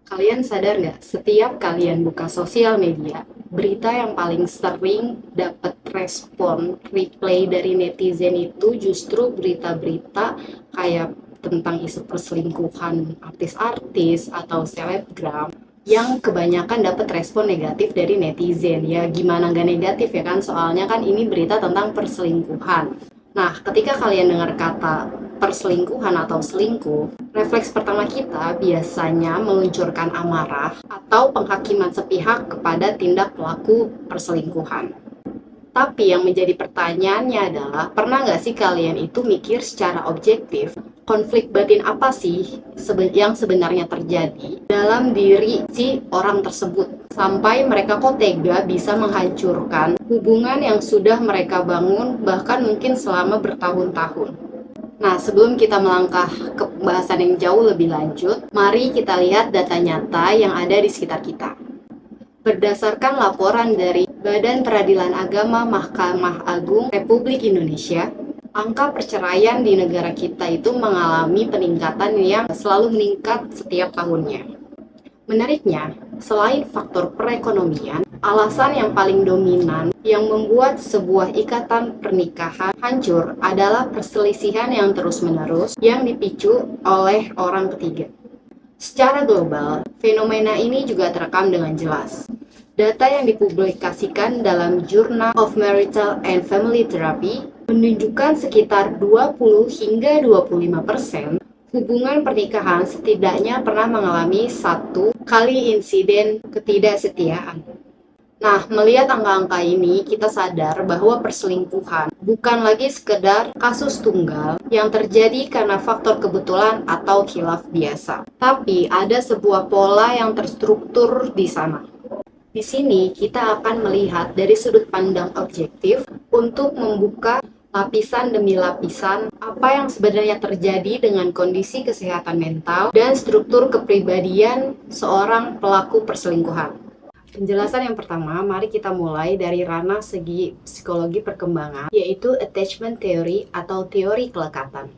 Kalian sadar nggak, setiap kalian buka sosial media, berita yang paling sering dapat respon replay dari netizen itu justru berita-berita kayak tentang isu perselingkuhan artis-artis atau selebgram yang kebanyakan dapat respon negatif dari netizen. Ya gimana nggak negatif ya kan, soalnya kan ini berita tentang perselingkuhan. Nah, ketika kalian dengar kata perselingkuhan atau selingkuh, refleks pertama kita biasanya meluncurkan amarah atau penghakiman sepihak kepada tindak pelaku perselingkuhan. Tapi yang menjadi pertanyaannya adalah, pernah nggak sih kalian itu mikir secara objektif, konflik batin apa sih yang sebenarnya terjadi dalam diri si orang tersebut? Sampai mereka kok tega bisa menghancurkan hubungan yang sudah mereka bangun bahkan mungkin selama bertahun-tahun. Nah, sebelum kita melangkah ke pembahasan yang jauh lebih lanjut, mari kita lihat data nyata yang ada di sekitar kita. Berdasarkan laporan dari Badan Peradilan Agama Mahkamah Agung Republik Indonesia, angka perceraian di negara kita itu mengalami peningkatan yang selalu meningkat setiap tahunnya. Menariknya, selain faktor perekonomian, alasan yang paling dominan yang membuat sebuah ikatan pernikahan hancur adalah perselisihan yang terus-menerus yang dipicu oleh orang ketiga. Secara global, fenomena ini juga terekam dengan jelas. Data yang dipublikasikan dalam Journal of Marital and Family Therapy menunjukkan sekitar 20 hingga 25% hubungan pernikahan setidaknya pernah mengalami satu kali insiden ketidaksetiaan. Nah, melihat angka-angka ini, kita sadar bahwa perselingkuhan bukan lagi sekedar kasus tunggal yang terjadi karena faktor kebetulan atau khilaf biasa. Tapi ada sebuah pola yang terstruktur di sana. Di sini kita akan melihat dari sudut pandang objektif untuk membuka lapisan demi lapisan apa yang sebenarnya terjadi dengan kondisi kesehatan mental dan struktur kepribadian seorang pelaku perselingkuhan. Penjelasan yang pertama, mari kita mulai dari ranah segi psikologi perkembangan, yaitu attachment theory atau teori kelekatan.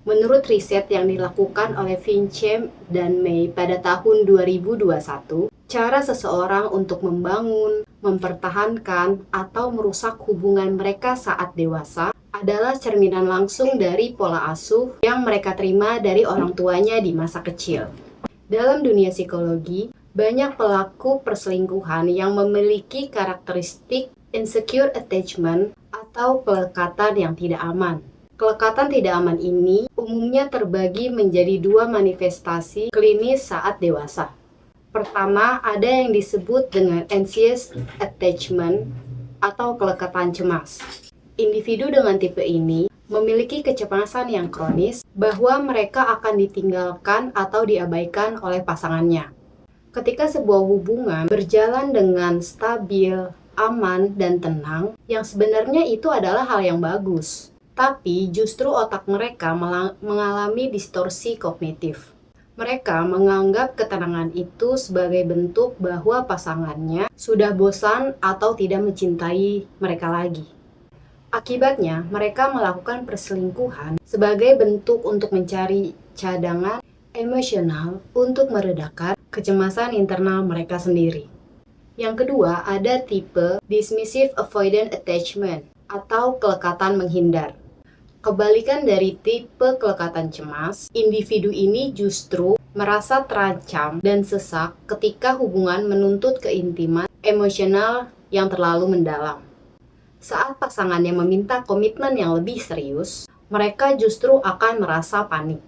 Menurut riset yang dilakukan oleh Vincent dan May pada tahun 2021, cara seseorang untuk membangun, mempertahankan, atau merusak hubungan mereka saat dewasa adalah cerminan langsung dari pola asuh yang mereka terima dari orang tuanya di masa kecil. Dalam dunia psikologi, banyak pelaku perselingkuhan yang memiliki karakteristik insecure attachment atau kelekatan yang tidak aman. Kelekatan tidak aman ini umumnya terbagi menjadi dua manifestasi klinis saat dewasa. Pertama, ada yang disebut dengan anxious attachment atau kelekatan cemas. Individu dengan tipe ini memiliki kecemasan yang kronis bahwa mereka akan ditinggalkan atau diabaikan oleh pasangannya. Ketika sebuah hubungan berjalan dengan stabil, aman, dan tenang, yang sebenarnya itu adalah hal yang bagus. Tapi justru otak mereka mengalami distorsi kognitif. Mereka menganggap ketenangan itu sebagai bentuk bahwa pasangannya sudah bosan atau tidak mencintai mereka lagi. Akibatnya, mereka melakukan perselingkuhan sebagai bentuk untuk mencari cadangan emosional untuk meredakan kecemasan internal mereka sendiri. Yang kedua, ada tipe dismissive avoidant attachment atau kelekatan menghindar. Kebalikan dari tipe kelekatan cemas, individu ini justru merasa terancam dan sesak ketika hubungan menuntut keintiman emosional yang terlalu mendalam. Saat pasangannya meminta komitmen yang lebih serius, mereka justru akan merasa panik.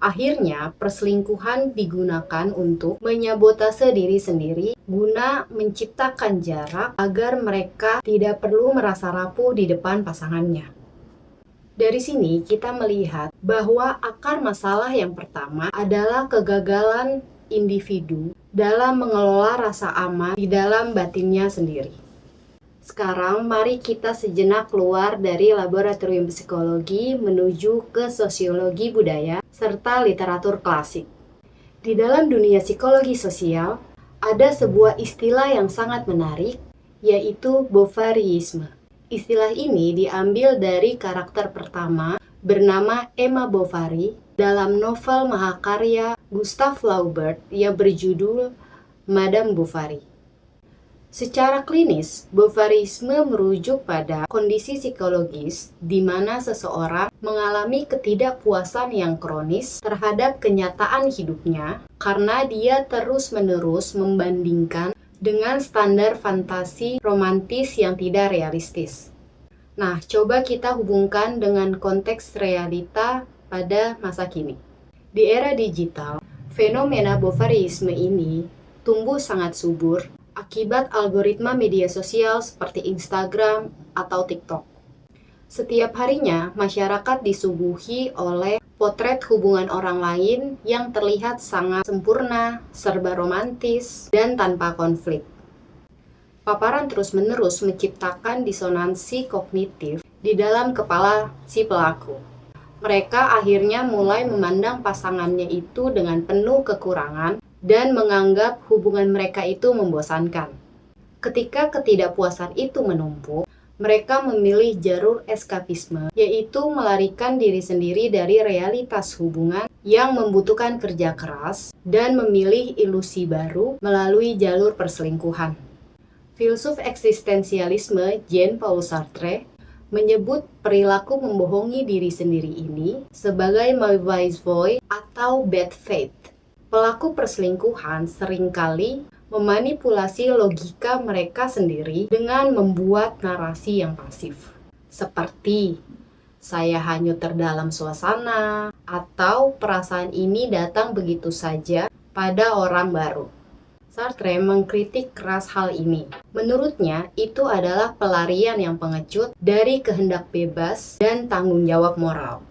Akhirnya, perselingkuhan digunakan untuk menyabotase diri sendiri guna menciptakan jarak agar mereka tidak perlu merasa rapuh di depan pasangannya. Dari sini kita melihat bahwa akar masalah yang pertama adalah kegagalan individu dalam mengelola rasa aman di dalam batinnya sendiri. Sekarang mari kita sejenak keluar dari laboratorium psikologi menuju ke sosiologi budaya serta literatur klasik. Di dalam dunia psikologi sosial, ada sebuah istilah yang sangat menarik, yaitu Bovaryisme. Istilah ini diambil dari karakter pertama bernama Emma Bovary dalam novel mahakarya Gustave Flaubert yang berjudul Madame Bovary. Secara klinis, Bovaryisme merujuk pada kondisi psikologis di mana seseorang mengalami ketidakpuasan yang kronis terhadap kenyataan hidupnya karena dia terus-menerus membandingkan dengan standar fantasi romantis yang tidak realistis. Nah, coba kita hubungkan dengan konteks realita pada masa kini. Di era digital, fenomena Bovaryisme ini tumbuh sangat subur akibat algoritma media sosial seperti Instagram atau TikTok. Setiap harinya, masyarakat disuguhi oleh potret hubungan orang lain yang terlihat sangat sempurna, serba romantis, dan tanpa konflik. Paparan terus-menerus menciptakan disonansi kognitif di dalam kepala si pelaku. Mereka akhirnya mulai memandang pasangannya itu dengan penuh kekurangan dan menganggap hubungan mereka itu membosankan. Ketika ketidakpuasan itu menumpuk, mereka memilih jalur eskapisme, yaitu melarikan diri sendiri dari realitas hubungan yang membutuhkan kerja keras dan memilih ilusi baru melalui jalur perselingkuhan. Filsuf eksistensialisme Jean-Paul Sartre menyebut perilaku membohongi diri sendiri ini sebagai mauvaise foi atau bad faith. Pelaku perselingkuhan seringkali memanipulasi logika mereka sendiri dengan membuat narasi yang pasif. Seperti, saya hanyut terdalam suasana, atau perasaan ini datang begitu saja pada orang baru. Sartre mengkritik keras hal ini. Menurutnya, itu adalah pelarian yang pengecut dari kehendak bebas dan tanggung jawab moral.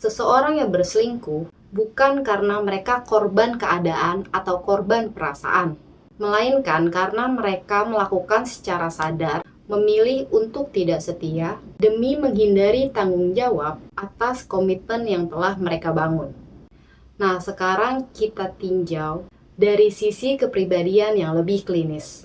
Seseorang yang berselingkuh bukan karena mereka korban keadaan atau korban perasaan, melainkan karena mereka melakukan secara sadar, memilih untuk tidak setia demi menghindari tanggung jawab atas komitmen yang telah mereka bangun. Nah, sekarang kita tinjau dari sisi kepribadian yang lebih klinis.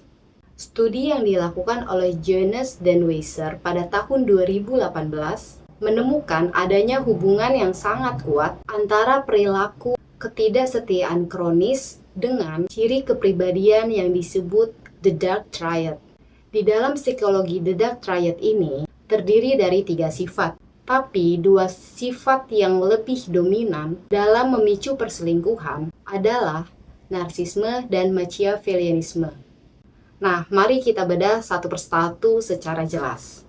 Studi yang dilakukan oleh Jones dan Weiser pada tahun 2018 menemukan adanya hubungan yang sangat kuat antara perilaku ketidaksetiaan kronis dengan ciri kepribadian yang disebut The Dark Triad. Di dalam psikologi The Dark Triad ini terdiri dari 3 sifat, tapi 2 sifat yang lebih dominan dalam memicu perselingkuhan adalah narsisme dan machiavellianisme. Nah, mari kita bedah satu persatu secara jelas.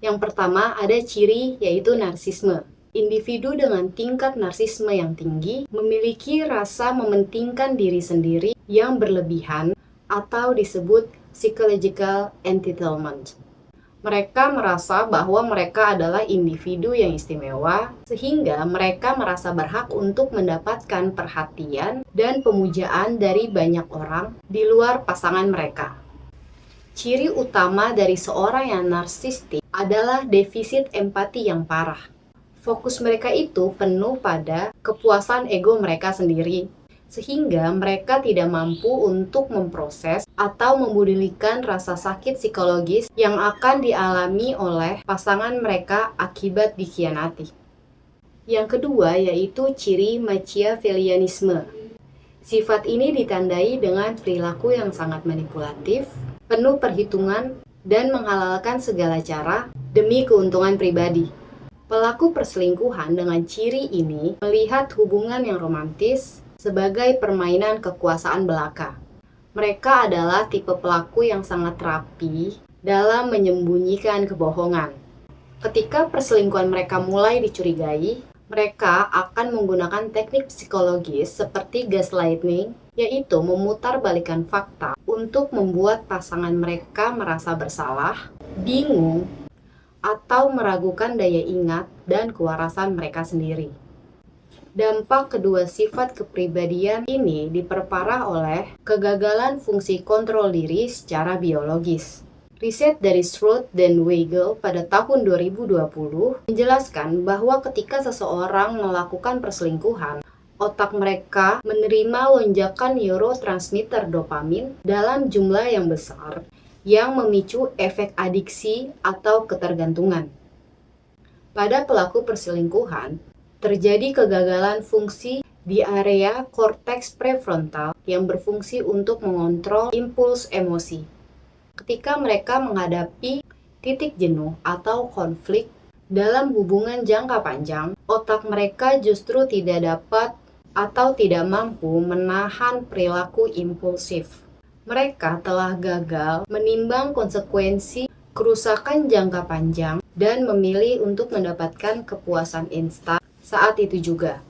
Yang pertama ada ciri yaitu narsisme. Individu dengan tingkat narsisme yang tinggi memiliki rasa mementingkan diri sendiri yang berlebihan atau disebut psychological entitlement. Mereka merasa bahwa mereka adalah individu yang istimewa, sehingga mereka merasa berhak untuk mendapatkan perhatian dan pemujaan dari banyak orang di luar pasangan mereka. Ciri utama dari seorang yang narsistik adalah defisit empati yang parah. Fokus mereka itu penuh pada kepuasan ego mereka sendiri, sehingga mereka tidak mampu untuk memproses atau mempedulikan rasa sakit psikologis yang akan dialami oleh pasangan mereka akibat dikhianati. Yang kedua yaitu ciri machiavellianisme. Sifat ini ditandai dengan perilaku yang sangat manipulatif, penuh perhitungan, dan menghalalkan segala cara demi keuntungan pribadi. Pelaku perselingkuhan dengan ciri ini melihat hubungan yang romantis sebagai permainan kekuasaan belaka. Mereka adalah tipe pelaku yang sangat rapi dalam menyembunyikan kebohongan. Ketika perselingkuhan mereka mulai dicurigai, mereka akan menggunakan teknik psikologis seperti gaslighting, yaitu memutarbalikkan fakta untuk membuat pasangan mereka merasa bersalah, bingung, atau meragukan daya ingat dan kewarasan mereka sendiri. Dampak kedua sifat kepribadian ini diperparah oleh kegagalan fungsi kontrol diri secara biologis. Riset dari Schroth dan Weigel pada tahun 2020 menjelaskan bahwa ketika seseorang melakukan perselingkuhan, otak mereka menerima lonjakan neurotransmitter dopamin dalam jumlah yang besar yang memicu efek adiksi atau ketergantungan. Pada pelaku perselingkuhan, terjadi kegagalan fungsi di area korteks prefrontal yang berfungsi untuk mengontrol impuls emosi. Ketika mereka menghadapi titik jenuh atau konflik dalam hubungan jangka panjang, otak mereka justru tidak dapat atau tidak mampu menahan perilaku impulsif. Mereka telah gagal menimbang konsekuensi kerusakan jangka panjang dan memilih untuk mendapatkan kepuasan instan saat itu juga.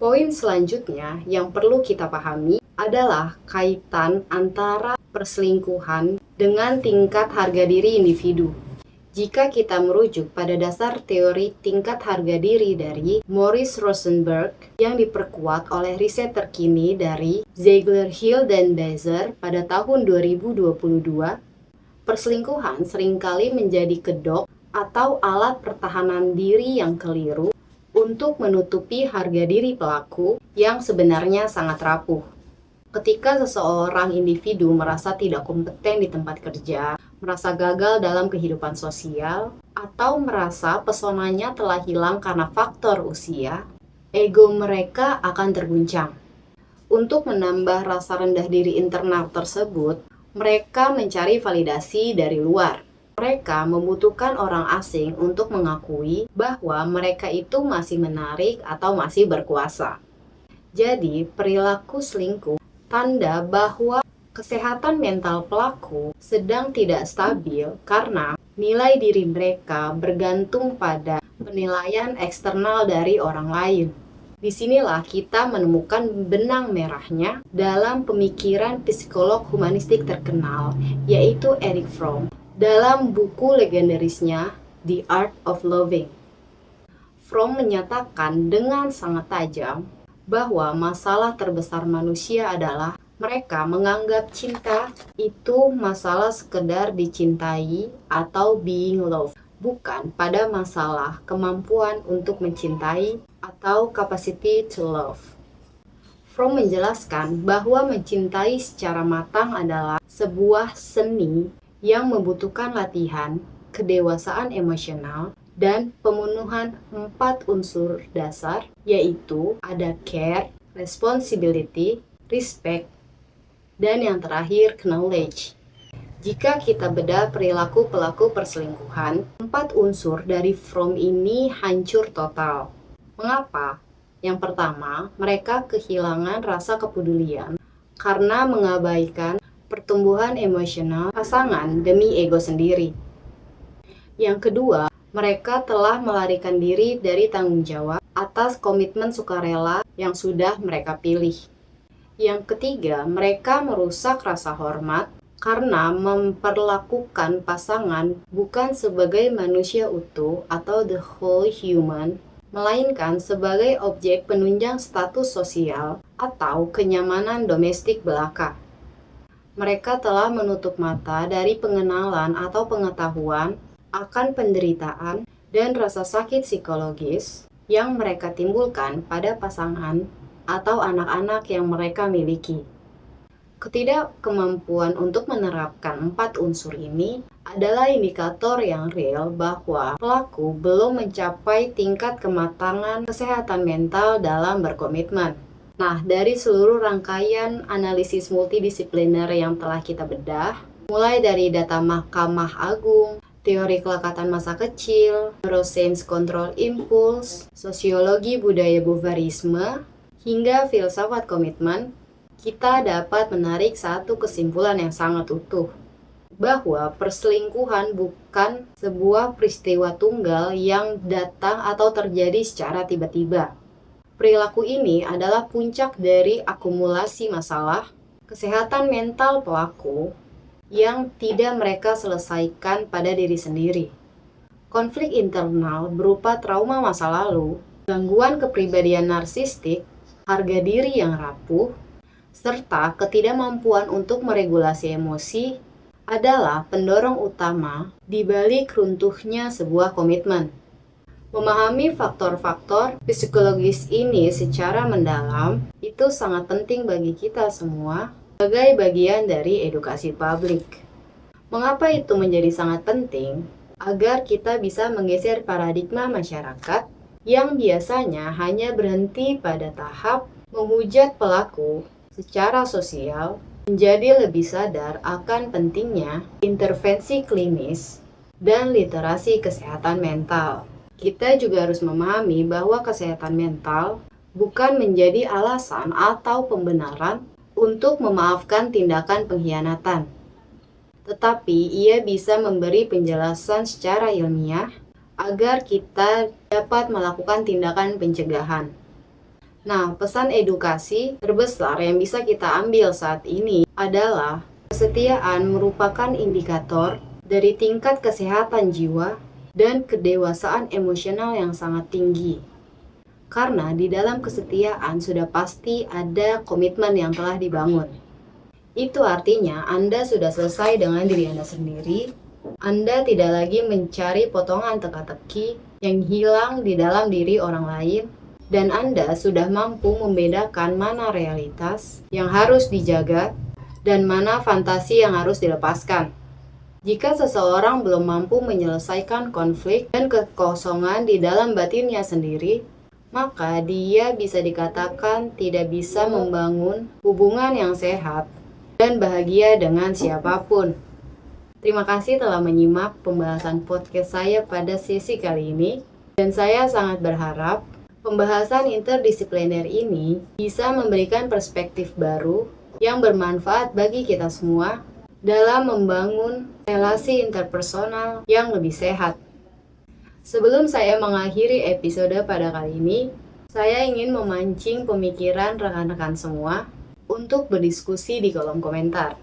Poin selanjutnya yang perlu kita pahami adalah kaitan antara perselingkuhan dengan tingkat harga diri individu. Jika kita merujuk pada dasar teori tingkat harga diri dari Maurice Rosenberg yang diperkuat oleh riset terkini dari Ziegler, Hill, dan Bezer pada tahun 2022, perselingkuhan seringkali menjadi kedok atau alat pertahanan diri yang keliru untuk menutupi harga diri pelaku yang sebenarnya sangat rapuh. Ketika seseorang individu merasa tidak kompeten di tempat kerja, merasa gagal dalam kehidupan sosial, atau merasa pesonanya telah hilang karena faktor usia, ego mereka akan terguncang. Untuk menambah rasa rendah diri internal tersebut, mereka mencari validasi dari luar. Mereka membutuhkan orang asing untuk mengakui bahwa mereka itu masih menarik atau masih berkuasa. Jadi, perilaku selingkuh tanda bahwa kesehatan mental pelaku sedang tidak stabil karena nilai diri mereka bergantung pada penilaian eksternal dari orang lain. Disinilah kita menemukan benang merahnya dalam pemikiran psikolog humanistik terkenal, yaitu Erich Fromm, dalam buku legendarisnya The Art of Loving. Fromm menyatakan dengan sangat tajam bahwa masalah terbesar manusia adalah mereka menganggap cinta itu masalah sekedar dicintai atau being loved, bukan pada masalah kemampuan untuk mencintai atau capacity to love. Fromm menjelaskan bahwa mencintai secara matang adalah sebuah seni yang membutuhkan latihan, kedewasaan emosional, dan pemenuhan 4 unsur dasar, yaitu ada care, responsibility, respect, dan yang terakhir knowledge. Jika kita bedah perilaku pelaku perselingkuhan, 4 unsur dari Fromm ini hancur total. Mengapa? Yang pertama, mereka kehilangan rasa kepedulian karena mengabaikan pertumbuhan emosional pasangan demi ego sendiri. Yang kedua, mereka telah melarikan diri dari tanggung jawab atas komitmen sukarela yang sudah mereka pilih. Yang ketiga, mereka merusak rasa hormat karena memperlakukan pasangan bukan sebagai manusia utuh atau the whole human, melainkan sebagai objek penunjang status sosial atau kenyamanan domestik belaka. Mereka telah menutup mata dari pengenalan atau pengetahuan akan penderitaan dan rasa sakit psikologis yang mereka timbulkan pada pasangan atau anak-anak yang mereka miliki. Ketidakkemampuan untuk menerapkan 4 unsur ini adalah indikator yang real bahwa pelaku belum mencapai tingkat kematangan kesehatan mental dalam berkomitmen. Nah, dari seluruh rangkaian analisis multidisipliner yang telah kita bedah, mulai dari data Mahkamah Agung, teori kelekatan masa kecil, neuroscience control impulse, sosiologi budaya Beauvairisme, hingga filsafat komitmen, kita dapat menarik satu kesimpulan yang sangat utuh, bahwa perselingkuhan bukan sebuah peristiwa tunggal yang datang atau terjadi secara tiba-tiba. Perilaku ini adalah puncak dari akumulasi masalah kesehatan mental pelaku yang tidak mereka selesaikan pada diri sendiri. Konflik internal berupa trauma masa lalu, gangguan kepribadian narsistik, harga diri yang rapuh, serta ketidakmampuan untuk meregulasi emosi adalah pendorong utama di balik runtuhnya sebuah komitmen. Memahami faktor-faktor psikologis ini secara mendalam itu sangat penting bagi kita semua sebagai bagian dari edukasi publik. Mengapa itu menjadi sangat penting? Agar kita bisa menggeser paradigma masyarakat yang biasanya hanya berhenti pada tahap menghujat pelaku secara sosial, menjadi lebih sadar akan pentingnya intervensi klinis dan literasi kesehatan mental. Kita juga harus memahami bahwa kesehatan mental bukan menjadi alasan atau pembenaran untuk memaafkan tindakan pengkhianatan, tetapi ia bisa memberi penjelasan secara ilmiah agar kita dapat melakukan tindakan pencegahan. Nah, pesan edukasi terbesar yang bisa kita ambil saat ini adalah kesetiaan merupakan indikator dari tingkat kesehatan jiwa dan kedewasaan emosional yang sangat tinggi. Karena di dalam kesetiaan sudah pasti ada komitmen yang telah dibangun. Itu artinya Anda sudah selesai dengan diri Anda sendiri. Anda tidak lagi mencari potongan teka-teki yang hilang di dalam diri orang lain, dan Anda sudah mampu membedakan mana realitas yang harus dijaga dan mana fantasi yang harus dilepaskan. Jika seseorang belum mampu menyelesaikan konflik dan kekosongan di dalam batinnya sendiri, maka dia bisa dikatakan tidak bisa membangun hubungan yang sehat dan bahagia dengan siapapun. Terima kasih telah menyimak pembahasan podcast saya pada sesi kali ini, dan saya sangat berharap pembahasan interdisipliner ini bisa memberikan perspektif baru yang bermanfaat bagi kita semua dalam membangun relasi interpersonal yang lebih sehat. Sebelum saya mengakhiri episode pada kali ini, saya ingin memancing pemikiran rekan-rekan semua untuk berdiskusi di kolom komentar.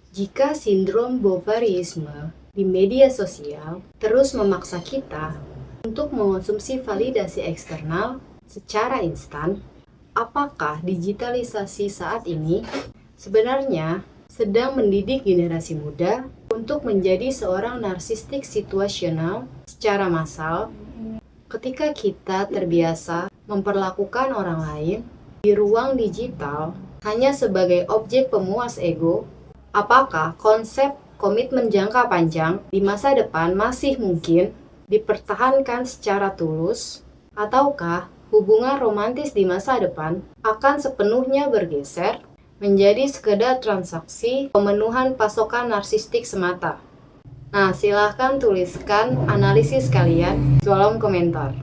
Jika sindrom Bovaryisme di media sosial terus memaksa kita untuk mengonsumsi validasi eksternal secara instan, apakah digitalisasi saat ini sebenarnya sedang mendidik generasi muda untuk menjadi seorang narsistik situasional secara massal ketika kita terbiasa memperlakukan orang lain di ruang digital hanya sebagai objek pemuas ego? Apakah konsep komitmen jangka panjang di masa depan masih mungkin dipertahankan secara tulus, ataukah hubungan romantis di masa depan akan sepenuhnya bergeser menjadi sekedar transaksi pemenuhan pasokan narsistik semata? Nah, silahkan tuliskan analisis kalian di kolom komentar.